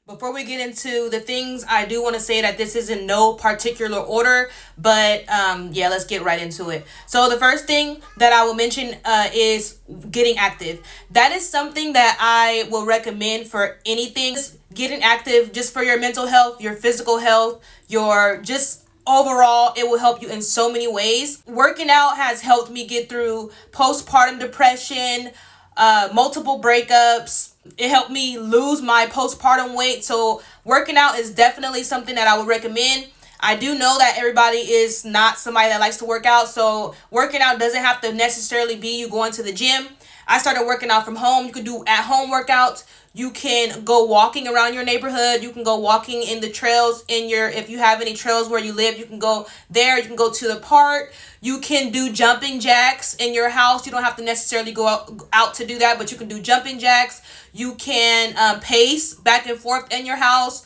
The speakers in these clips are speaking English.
Before we get into the things, I do want to say that this is in no particular order, but yeah, let's get right into it. So the first thing that I will mention is getting active. That is something that I will recommend for anything. Just getting active, just for your mental health, your physical health, your just overall, it will help you in so many ways. Working out has helped me get through postpartum depression, multiple breakups. It helped me lose my postpartum weight. So working out is definitely something that I would recommend. I do know that everybody is not somebody that likes to work out. So working out doesn't have to necessarily be you going to the gym. I started working out from home. You can do at home workouts. You can go walking around your neighborhood. You can go walking in the trails in your, if you have any trails where you live, you can go there. You can go to the park. You can do jumping jacks in your house. You don't have to necessarily go out to do that, but you can do jumping jacks. You can pace back and forth in your house.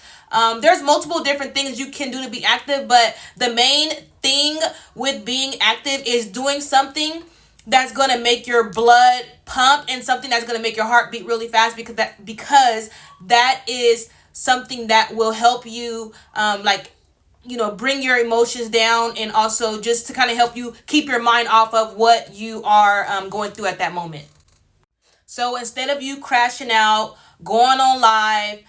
There's multiple different things you can do to be active, but the main thing with being active is doing something that's going to make your blood pump and something that's going to make your heart beat really fast, because that is something that will help you bring your emotions down, and also just to kind of help you keep your mind off of what you are going through at that moment. So instead of you crashing out, going on live,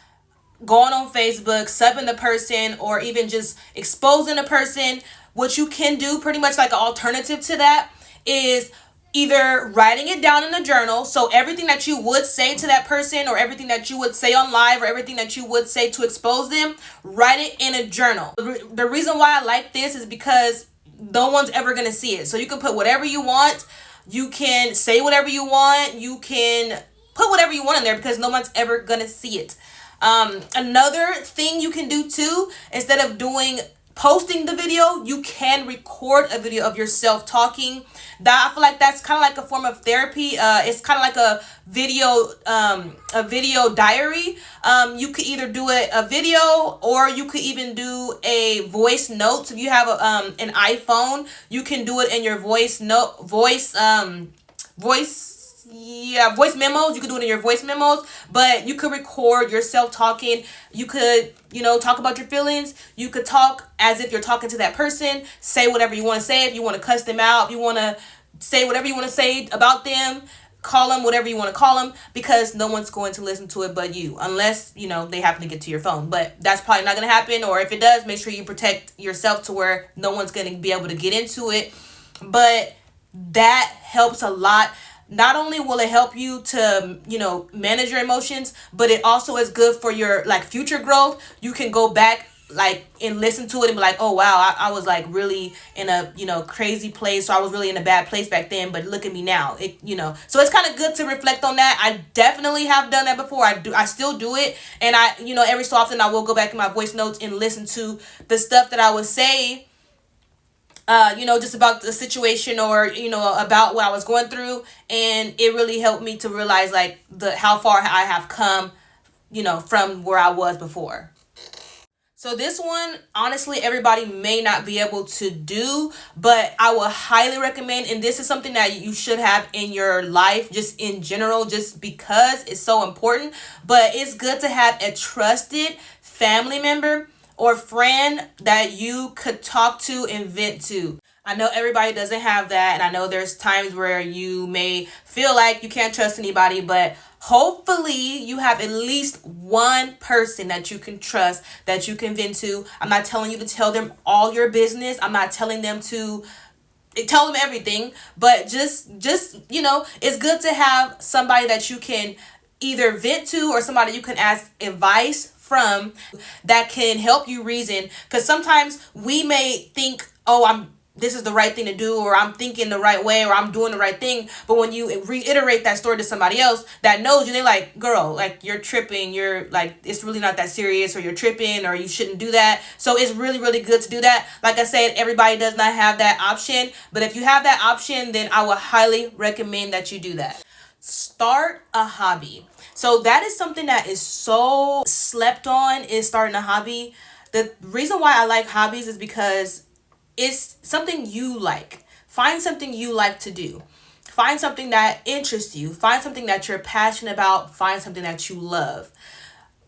going on Facebook, subbing the person, or even just exposing the person, what you can do, pretty much like an alternative to that, is either writing it down in a journal. So everything that you would say to that person, or everything that you would say on live, or everything that you would say to expose them, write it in a journal. The reason why I like this is because no one's ever going to see it. So you can put whatever you want. You can say whatever you want. You can put whatever you want in there, because no one's ever going to see it. Another thing you can do too, instead of posting the video, you can record a video of yourself talking. That, I feel like that's kind of like a form of therapy. It's kind of like a video diary. You could either do a video, or you could even do a voice note. So if you have an iPhone, you can do it in your voice memos. You could do it in your voice memos, but you could record yourself talking. You could, talk about your feelings. You could talk as if you're talking to that person. Say whatever you want to say. If you want to cuss them out, if you want to say whatever you want to say about them, call them whatever you want to call them, because no one's going to listen to it but you, unless, they happen to get to your phone. But that's probably not going to happen. Or if it does, make sure you protect yourself to where no one's going to be able to get into it. But that helps a lot. Not only will it help you to, manage your emotions, but it also is good for your future growth. You can go back and listen to it and be like, oh wow, I was really in a crazy place, so I was really in a bad place back then, but look at me now. So it's kind of good to reflect on that. I definitely have done that before. I still do it, and every so often I will go back in my voice notes and listen to the stuff that I would say, just about the situation, or, about what I was going through. And it really helped me to realize how far I have come, from where I was before. So this one, honestly, everybody may not be able to do, but I will highly recommend, and this is something that you should have in your life, just in general, just because it's so important. But it's good to have a trusted family member or friend that you could talk to and vent to. I know everybody doesn't have that, and I know there's times where you may feel like you can't trust anybody, but hopefully you have at least one person that you can trust, that you can vent to. I'm not telling you to tell them all your business. I'm not telling them to tell them everything, but just it's good to have somebody that you can either vent to, or somebody you can ask advice from, that can help you reason. Because sometimes we may think, oh, this is the right thing to do, or I'm thinking the right way, or I'm doing the right thing. But when you reiterate that story to somebody else that knows you, they're like, girl, you're tripping. You're it's really not that serious, or you're tripping, or you shouldn't do that. So it's really, really good to do that. Like I said, everybody does not have that option. But if you have that option, then I would highly recommend that you do that. Start a hobby. So that is something that is so slept on, is starting a hobby. The reason why I like hobbies is because it's something you like. Find something you like to do. Find something that interests you. Find something that you're passionate about. Find something that you love.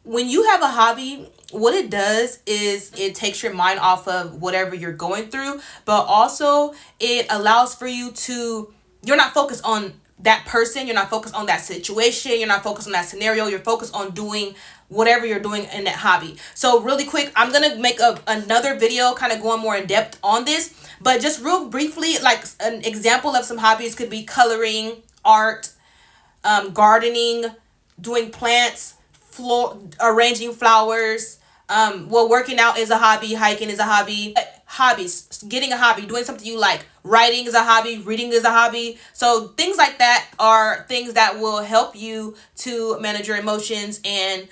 when you have a hobby, what it does is it takes your mind off of whatever you're going through, but also it allows for you to, you're not focused on that person, you're not focused on that situation, you're not focused on that scenario, you're focused on doing whatever you're doing in that hobby. So really quick, I'm gonna make another video kind of going more in depth on this, but just real briefly, like an example of some hobbies could be coloring, art, gardening, doing plants, floor arranging flowers. Well, working out is a hobby, hiking is a hobby. Hobbies, getting a hobby, doing something you like. Writing is a hobby, reading is a hobby. So things like that are things that will help you to manage your emotions, and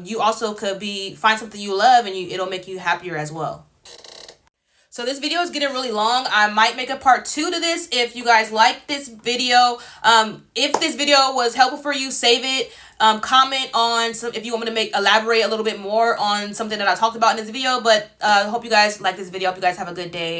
you also could find something you love, and it'll make you happier as well. So this video is getting really long. I might make a part 2 to this if you guys like this video. If this video was helpful for you, save it. Comment on if you want me to elaborate a little bit more on something that I talked about in this video. But I hope you guys like this video. Hope you guys have a good day.